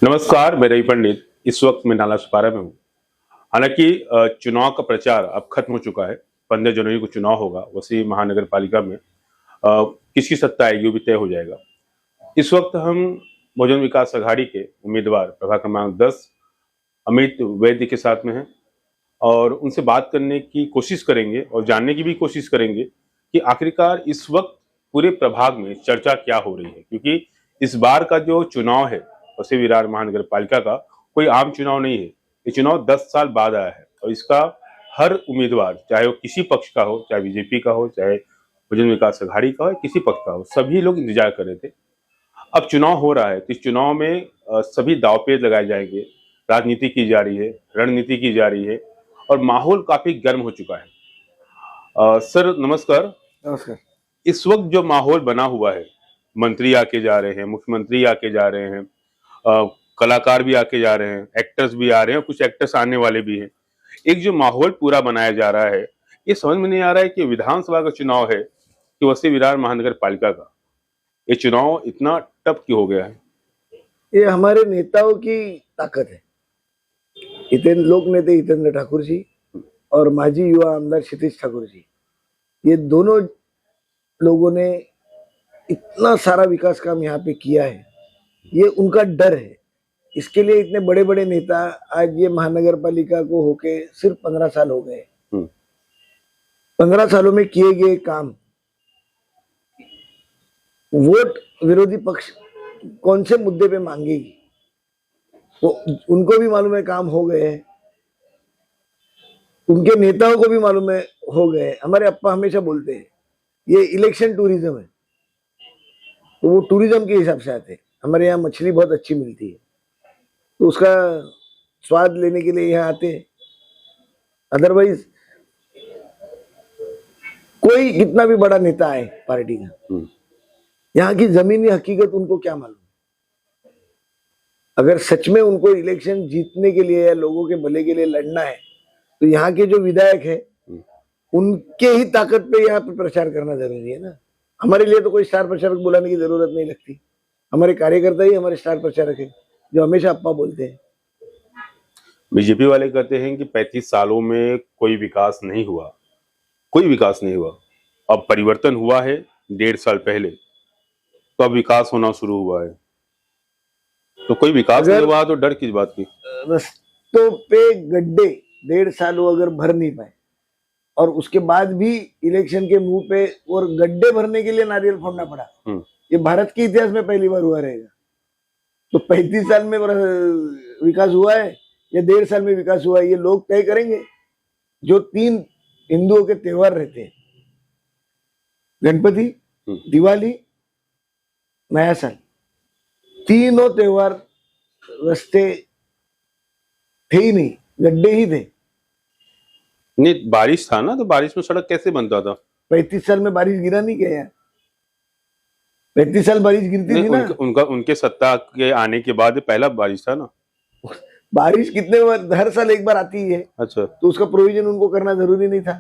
नमस्कार, मैं रवि पंडित। इस वक्त मैं नाला सुपारा में हूँ। हालांकि चुनाव का प्रचार अब खत्म हो चुका है। 15 जनवरी को चुनाव होगा। वसी महानगर पालिका में किसकी सत्ता आएगी वो भी तय हो जाएगा। इस वक्त हम बहुजन विकास आघाड़ी के उम्मीदवार प्रभाग क्रमांक 10 अमित वैद्य के साथ में हैं और उनसे बात करने की कोशिश करेंगे और जानने की भी कोशिश करेंगे कि आखिरकार इस वक्त पूरे प्रभाग में चर्चा क्या हो रही है, क्योंकि इस बार का जो चुनाव है वसी विरार महानगर पालिका का कोई आम चुनाव नहीं है। ये चुनाव 10 साल बाद आया है और इसका हर उम्मीदवार, चाहे वो किसी पक्ष का हो, चाहे बीजेपी का हो, चाहे बहुजन विकास आघाड़ी का हो, किसी पक्ष का हो, सभी लोग इंतजार कर रहे थे। अब चुनाव हो रहा है तो इस चुनाव में सभी दांवपेच लगाए जाएंगे। राजनीति की जा रही है, रणनीति की जा रही है और माहौल काफी गर्म हो चुका है। सर नमस्कार। नमस्कार। इस वक्त जो माहौल बना हुआ है, मंत्री आके जा रहे हैं, मुख्यमंत्री आके जा रहे हैं, कलाकार भी आके जा रहे हैं, एक्टर्स भी आ रहे हैं, कुछ एक्टर्स आने वाले भी हैं। एक जो माहौल पूरा बनाया जा रहा है, ये समझ में नहीं आ रहा है कि विधानसभा का चुनाव है कि वसी विरार महानगर पालिका का। ये चुनाव इतना टफ क्यों हो गया है? ये हमारे नेताओं की ताकत है। लोक नेता हितेंद्र ठाकुर जी और माजी युवा आमदार क्षितिज ठाकुर जी, ये दोनों लोगों ने इतना सारा विकास काम यहाँ पे किया है। ये उनका डर है। इसके लिए इतने बड़े बड़े नेता आज ये महानगर पालिका को होके सिर्फ 15 साल हो गए। 15 सालों में किए गए काम, वोट विरोधी पक्ष कौन से मुद्दे पे मांगेगी वो उनको भी मालूम है, काम हो गए हैं। उनके नेताओं को भी मालूम है, हो गए। हमारे अप्पा हमेशा बोलते हैं ये इलेक्शन टूरिज्म है, तो वो टूरिज्म के हिसाब से आते हैं। हमारे यहाँ मछली बहुत अच्छी मिलती है तो उसका स्वाद लेने के लिए यहाँ आते हैं। अदरवाइज कोई कितना भी बड़ा नेता आए पार्टी का, यहाँ की जमीनी हकीकत उनको क्या मालूम। अगर सच में उनको इलेक्शन जीतने के लिए या लोगों के भले के लिए लड़ना है तो यहाँ के जो विधायक है उनके ही ताकत पे यहाँ पे प्रचार करना जरूरी है ना। हमारे लिए तो कोई स्टार प्रचारक बुलाने की जरूरत नहीं लगती। हमारे कार्यकर्ता ही हमारे स्टार प्रचारक है, जो हमेशा अप्पा बोलते हैं। बीजेपी वाले कहते हैं कि 35 सालों में कोई विकास नहीं हुआ, कोई विकास नहीं हुआ। अब परिवर्तन हुआ है 1.5 साल पहले, तो अब विकास होना शुरू हुआ है। तो कोई विकास नहीं हुआ तो डर किस बात की? रस्तों पे गड्ढे 1.5 साल वो अगर भर नहीं पाए और उसके बाद भी इलेक्शन के मुंह पे और गड्ढे भरने के लिए नारियल फोड़ना पड़ा, ये भारत के इतिहास में पहली बार हुआ रहेगा। तो 35 साल में विकास हुआ है या 1.5 साल में विकास हुआ है, ये लोग तय करेंगे। जो 3 हिंदुओं के त्योहार रहते हैं, गणपति, दिवाली, नया साल, तीनों त्योहार रास्ते थे ही नहीं, गड्ढे ही थे। नहीं, बारिश था ना, तो बारिश में सड़क कैसे बनता था? 35 साल में बारिश गिरा नहीं क्या यार? 35 साल बारिश गिरती थी ना। उनके सत्ता के आने के बाद पहला बारिश था ना। बारिश कितने बार, हर साल एक बार आती है। अच्छा, तो उसका प्रोविजन उनको करना जरूरी नहीं था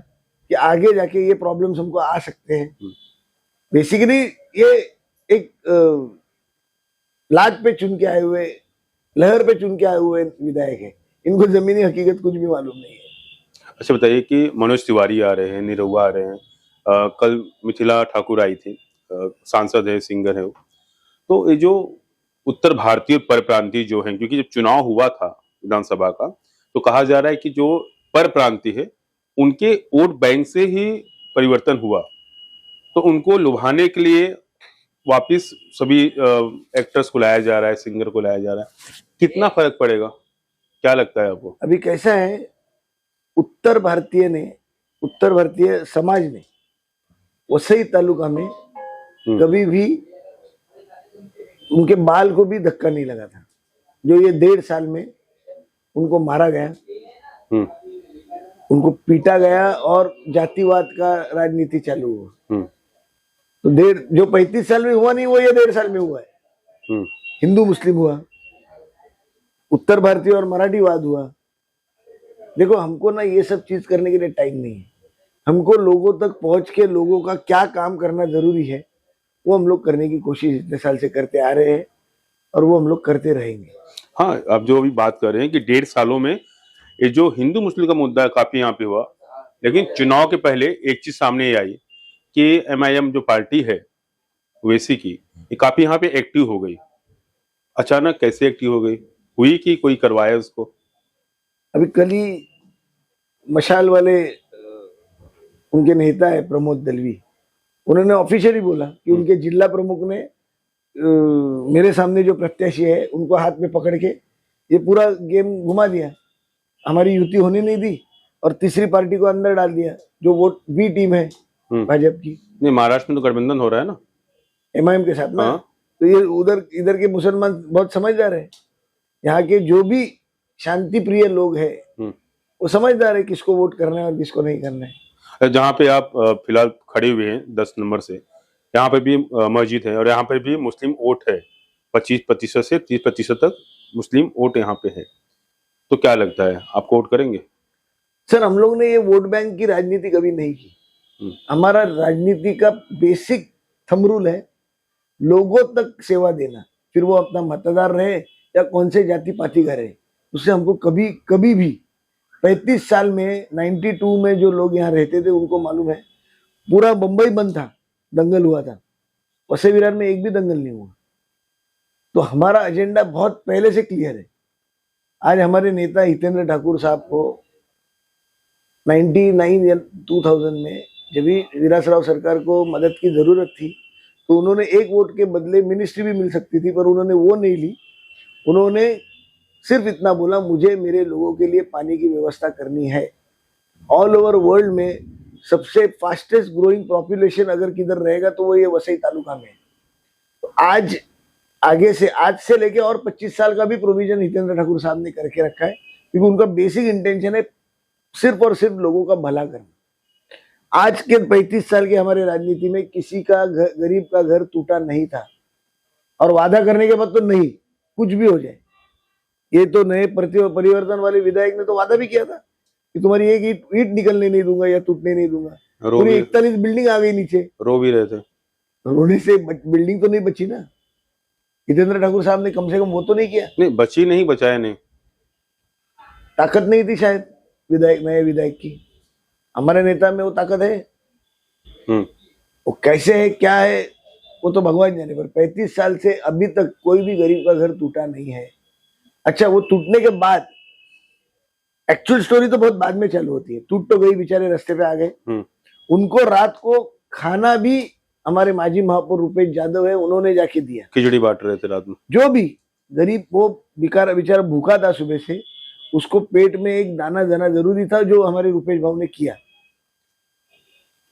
कि आगे जाके ये प्रॉब्लम्स हमको आ सकते हैं। बेसिकली ये एक लाट पे चुन के आए हुए, लहर पे चुन के आए हुए विधायक है। इनको जमीनी हकीकत कुछ भी मालूम नहीं है। अच्छा बताइए कि मनोज तिवारी आ रहे हैं, निरहुआ आ रहे हैं, कल मिथिला ठाकुर आई थी, सांसद है, सिंगर है वो। तो ये जो उत्तर भारतीय परप्रांतीय जो है, क्योंकि जब चुनाव हुआ था विधानसभा का तो कहा जा रहा है कि जो परप्रांतीय है उनके वोट बैंक से ही परिवर्तन हुआ, तो उनको लुभाने के लिए वापिस सभी एक्टर्स को लाया जा रहा है, सिंगर को लाया जा रहा है। कितना फर्क पड़ेगा, क्या लगता है आपको? अभी कैसा है, उत्तर भारतीय समाज ने वसई तालुका में कभी भी उनके बाल को भी धक्का नहीं लगा था। जो ये 1.5 साल में उनको मारा गया, उनको पीटा गया और जातिवाद का राजनीति चालू हुआ। तो जो 35 साल में हुआ नहीं, वो ये 1.5 साल में हुआ है। हिंदू मुस्लिम हुआ, उत्तर भारतीय और मराठीवाद हुआ। देखो, हमको ना ये सब चीज करने के लिए टाइम नहीं है। हमको लोगों तक पहुंच के लोगों का क्या काम करना जरूरी है वो हम लोग करने की कोशिश इतने साल से करते आ रहे हैं। और वो हम लोग करते रहेंगे। हाँ, आप जो अभी बात कर रहे हैं कि 1.5 सालों में ये जो हिंदू मुस्लिम का मुद्दा है काफी यहाँ पे हुआ, लेकिन चुनाव के पहले एक चीज सामने आई कि एमआईएम जो पार्टी है ओवैसी की, ये काफी यहाँ पे एक्टिव हो गई। अचानक कैसे एक्टिव हो गई? हुई कि कोई करवाया उसको? अभी कल ही मशाल वाले उनके नेता है प्रमोद दलवी, उन्होंने ऑफिशियली बोला कि उनके जिला प्रमुख ने मेरे सामने जो प्रत्याशी है उनको हाथ में पकड़ के ये पूरा गेम घुमा दिया, हमारी युति होने नहीं दी और तीसरी पार्टी को अंदर डाल दिया जो वोट बी टीम है भाजपा की। नहीं, महाराष्ट्र में तो गठबंधन हो रहा है ना एमआईएम के साथ ना। हाँ। तो ये उधर इधर के मुसलमान बहुत समझदार है, यहाँ के जो भी शांति प्रिय लोग हैं वो समझदार है किसको वोट करना है और किसको नहीं करना है। जहाँ पे आप फिलहाल खड़े हुए हैं 10 नंबर से, यहाँ पे भी मस्जिद है और यहाँ पे भी मुस्लिम वोट है, 25% से 30% तक मुस्लिम वोट यहाँ पे है। तो क्या लगता है, आपको वोट करेंगे? सर हम लोग ने ये वोट बैंक की राजनीति कभी नहीं की। हमारा राजनीति का बेसिक थंब रूल है लोगों तक सेवा देना, फिर वो अपना मतदार रहे या कौन से जाति पाति का रहे, उससे हमको कभी कभी भी 35 साल में 92 में जो लोग यहाँ रहते थे उनको मालूम है, पूरा बंबई बंद था, दंगल हुआ था, वसई विरार में एक भी दंगल नहीं हुआ। तो हमारा एजेंडा बहुत पहले से क्लियर है। आज हमारे नेता हितेंद्र ठाकुर साहब को 99 या 2000 में जब भी विरासराव सरकार को मदद की जरूरत थी तो उन्होंने एक वोट के बदले मिनिस्ट्री भी मिल सकती थी, पर उन्होंने वो नहीं ली। उन्होंने सिर्फ इतना बोला, मुझे मेरे लोगों के लिए पानी की व्यवस्था करनी है। ऑल ओवर वर्ल्ड में सबसे फास्टेस्ट ग्रोइंग पॉपुलेशन अगर किधर रहेगा तो वो ये वसई तालुका में। तो आज से लेके और 25 साल का भी प्रोविजन हितेंद्र ठाकुर साहब ने करके रखा है, क्योंकि उनका बेसिक इंटेंशन है सिर्फ और सिर्फ लोगों का भला करना। आज के 35 साल के हमारे राजनीति में किसी का गरीब का घर टूटा नहीं था, और वादा करने के बाद तो नहीं, कुछ भी हो जाए। ये तो नए परिवर्तन वाले विधायक ने तो वादा भी किया था कि तुम्हारी एक ईट निकलने नहीं दूंगा या टूटने नहीं दूंगा। पूरी 41 बिल्डिंग आ गई नीचे, रो भी रहे थे। रोने से बिल्डिंग तो नहीं बची ना। हितेंद्र ठाकुर साहब ने कम से कम वो तो नहीं किया। नहीं बची, नहीं बचाया, नहीं ताकत नहीं थी शायद नए विधायक की। हमारे नेता में वो ताकत है, वो कैसे है क्या है वो तो भगवान जाने, पर 35 साल से अभी तक कोई भी गरीब का घर टूटा नहीं है। अच्छा, वो टूटने के बाद एक्चुअल स्टोरी तो बहुत बाद में चालू होती है। टूट तो गई, बेचारे रास्ते पे आ गए। उनको रात को खाना भी हमारे माजी महापौर रुपेश यादव है, उन्होंने जाके दिया। खिचड़ी बांट रहे थे रात में। जो भी गरीब वो बेचारा भूखा था सुबह से, उसको पेट में एक दाना देना जरूरी था, जो हमारे रुपेश भाऊ ने किया।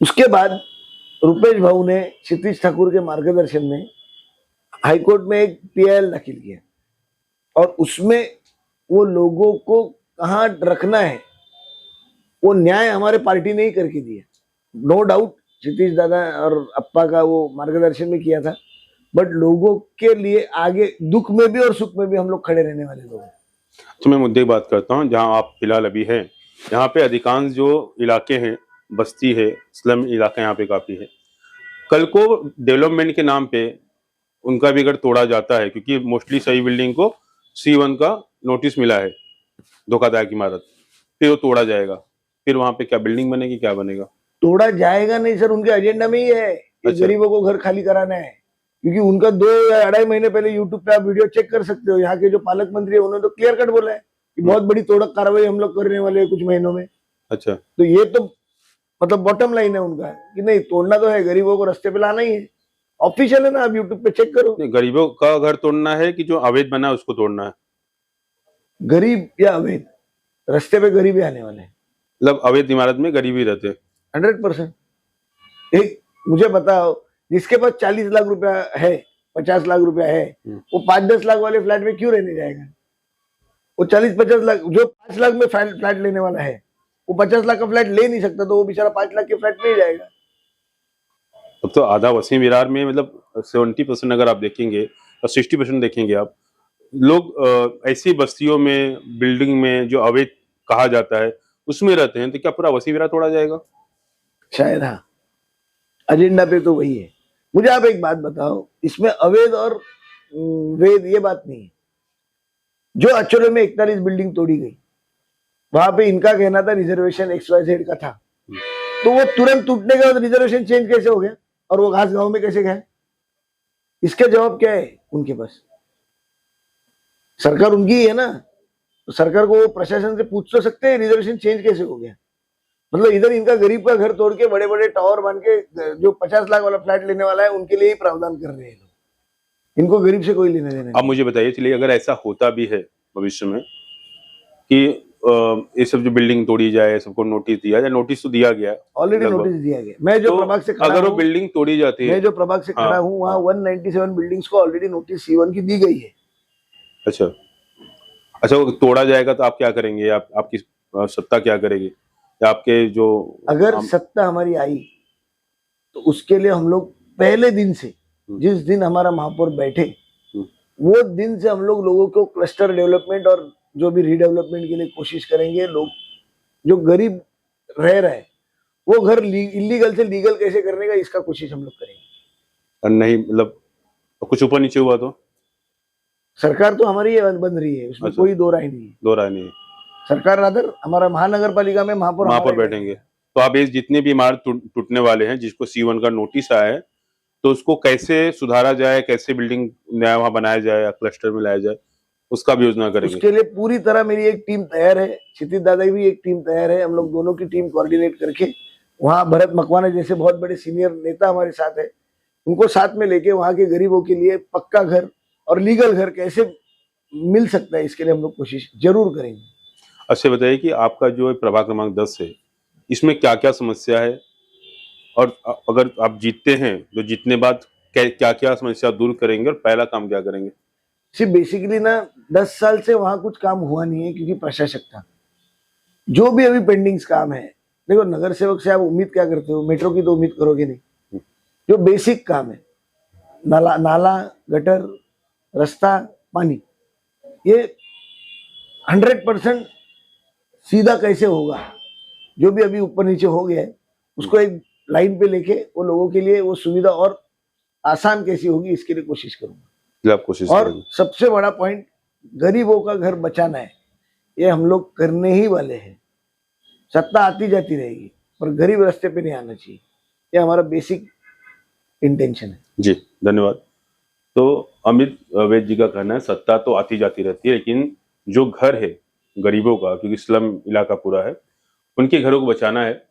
उसके बाद रुपेश भाऊ ने क्षितिज ठाकुर के मार्गदर्शन में हाईकोर्ट में एक पीआईएल दाखिल किया, और उसमें वो लोगों को कहाँ रखना है वो न्याय हमारे पार्टी ने ही करके दिया। नो डाउट क्षितिज दादा और अप्पा का वो मार्गदर्शन में किया था, बट लोगों के लिए आगे दुख में भी और सुख में भी हम लोग खड़े रहने वाले लोग हैं। तो मैं मुद्दे की बात करता हूँ, जहाँ आप फिलहाल अभी हैं, यहाँ पे अधिकांश जो इलाके हैं, बस्ती है, स्लम इलाका यहाँ पे काफी है। कल को डेवलपमेंट के नाम पे उनका भी अगर तोड़ा जाता है, क्योंकि मोस्टली सही बिल्डिंग को C1 का नोटिस मिला है, धोखादायक इमारत, फिर वो तोड़ा जाएगा, फिर वहां पे क्या बिल्डिंग बनेगी, क्या बनेगा? तोड़ा जाएगा नहीं सर, उनके एजेंडा में ही है कि गरीबों को घर खाली कराना है। क्योंकि उनका 2 या 2.5 महीने पहले यूट्यूब पे आप वीडियो चेक कर सकते हो, यहाँ के जो पालक मंत्री है उन्होंने तो क्लियर कट बोला है कि बहुत बड़ी तोड़क कार्रवाई हम लोग करने वाले हैं कुछ महीनों में। अच्छा, तो ये तो मतलब बॉटम लाइन है उनका कि नहीं, तोड़ना तो है, गरीबों को रास्ते पे लाना ही है। ऑफिशियल है ना, आप यूट्यूब पे चेक करो। नहीं, गरीबों का घर तोड़ना है कि जो अवैध बना है उसको तोड़ना है? गरीब या अवैध, रास्ते पे गरीबी आने वाले हैं। मतलब अवैध इमारत में गरीबी रहते 100%। एक मुझे बताओ, जिसके पास 40 लाख रुपया है, 50 लाख रुपया है, वो 5-10 लाख वाले फ्लैट में क्यों रहने जाएगा? वो 40-50 लाख, जो 5 लाख में फ्लैट लेने वाला है वो 50 लाख का फ्लैट ले नहीं सकता, तो वो बेचारा 5 लाख के फ्लैट में ही जाएगा। अब तो आधा वसीम विरार में मतलब 70% अगर आप देखेंगे और 60% देखेंगे आप, लोग ऐसी बस्तियों में, बिल्डिंग में जो अवैध कहा जाता है उसमें रहते हैं, तो क्या पूरा वसीम विरार तोड़ा जाएगा? शायद हाँ, एजेंडा पे तो वही है। मुझे आप एक बात बताओ, इसमें अवैध और वेद, ये बात नहीं है। जो अचोले में 41 बिल्डिंग तोड़ी गई, वहां पे इनका कहना था रिजर्वेशन XYZ का था, तो वो तुरंत टूटने के बाद रिजर्वेशन चेंज कैसे हो गया और वो घास गांव में कैसे गए? इसका जवाब क्या है उनके पास? सरकार उनकी ही है ना, तो सरकार को वो प्रशासन से पूछ तो सकते हैं रिजर्वेशन चेंज कैसे हो गया। मतलब इधर इनका गरीब का घर तोड़ के बड़े बड़े टावर बन के जो 50 लाख वाला फ्लैट लेने वाला है उनके लिए ही प्रावधान कर रहे हैं लोग, इनको गरीब से कोई लेना देना अब मुझे बताइए, चलिए अगर ऐसा होता भी है भविष्य में कि ये सब जो बिल्डिंग तोड़ी जाए, सबको नोटिस दिया जाए, नोटिस तो दिया गया है ऑलरेडी, लगभग। नोटिस दिया गया। मैं जो तो प्रभाग से खड़ा अगर वो हूं, बिल्डिंग तोड़ी जाती है, मैं जो प्रभाग से खड़ा हूँ वहाँ 197 बिल्डिंग्स को ऑलरेडी नोटिस C1 की दी गई है। अच्छा अच्छा, वो तोड़ा जाएगा तो आप क्या करेंगे? आपकी सत्ता क्या करेगी? या आपके जो अगर सत्ता हमारी आई तो उसके लिए हम लोग पहले दिन से, जिस दिन हमारा महापौर बैठे वो दिन से हम लोगों को क्लस्टर डेवलपमेंट और जो भी रीडेवलपमेंट के लिए कोशिश करेंगे। लोग जो गरीब रह रहे हैं वो घर इलीगल से लीगल कैसे करने का, इसका कोशिश हम लोग करेंगे। नहीं मतलब कुछ ऊपर नीचे हुआ तो सरकार तो हमारी ये बन रही है, उसमें अच्छा। कोई दो राय नहीं है। दो राय नहीं है। सरकार रादर हमारा महानगर पालिका में महापौर वहां पर बैठेंगे। तो आप ये जितने भी इमारत टूटने वाले हैं, जिसको C1 का नोटिस आया है, तो उसको कैसे सुधारा जाए, कैसे बिल्डिंग नया वहां बनाया जाए या क्लस्टर में लाया जाए, उसका भी योजना करेंगे। उसके लिए पूरी तरह मेरी एक टीम तैयार है, क्षितिज दादा की भी एक टीम तैयार है। हम लोग दोनों की टीम कोऑर्डिनेट करके वहाँ भरत मकवाना जैसे बहुत बड़े सीनियर नेता हमारे साथ है, उनको साथ में लेके वहाँ के गरीबों के लिए पक्का घर और लीगल घर कैसे मिल सकता है, इसके लिए हम लोग कोशिश जरूर करेंगे। अच्छा बताइए कि आपका जो प्रभाग क्रमांक 10 है, इसमें क्या क्या समस्या है, और अगर आप जीतते हैं तो जीतने बाद क्या क्या समस्या दूर करेंगे और पहला काम क्या करेंगे? सिर्फ बेसिकली ना 10 साल से वहां कुछ काम हुआ नहीं है क्योंकि प्रशासक था। जो भी अभी पेंडिंग्स काम है, देखो नगर सेवक से आप उम्मीद क्या करते हो? मेट्रो की तो उम्मीद करोगे नहीं। जो बेसिक काम है, नाला गटर रास्ता पानी, ये 100% सीधा कैसे होगा, जो भी अभी ऊपर नीचे हो गया है उसको एक लाइन पे लेके वो लोगों के लिए वो सुविधा और आसान कैसी होगी, इसके लिए कोशिश करूंगा। आप कोशिश और करेंगे। सबसे बड़ा पॉइंट, गरीबों का घर बचाना है, ये हम लोग करने ही वाले हैं। सत्ता आती जाती रहेगी पर गरीब रास्ते पे नहीं आना चाहिए, ये हमारा बेसिक इंटेंशन है। जी धन्यवाद। तो अमित वैद जी का कहना है सत्ता तो आती जाती रहती है, लेकिन जो घर है गरीबों का, क्योंकि स्लम इलाका पूरा है, उनके घरों को बचाना है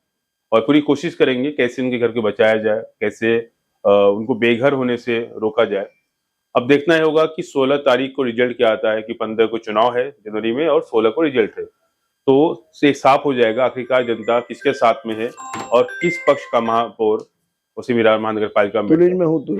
और पूरी कोशिश करेंगे कैसे उनके घर को बचाया जाए, कैसे उनको बेघर होने से रोका जाए। अब देखना ही होगा कि 16 तारीख को रिजल्ट क्या आता है, कि 15 को चुनाव है जनवरी में और 16 को रिजल्ट है, तो से साफ हो जाएगा आखिरकार जनता किसके साथ में है और किस पक्ष का महापौर उसी विरार महानगर पालिका में में हूँ तो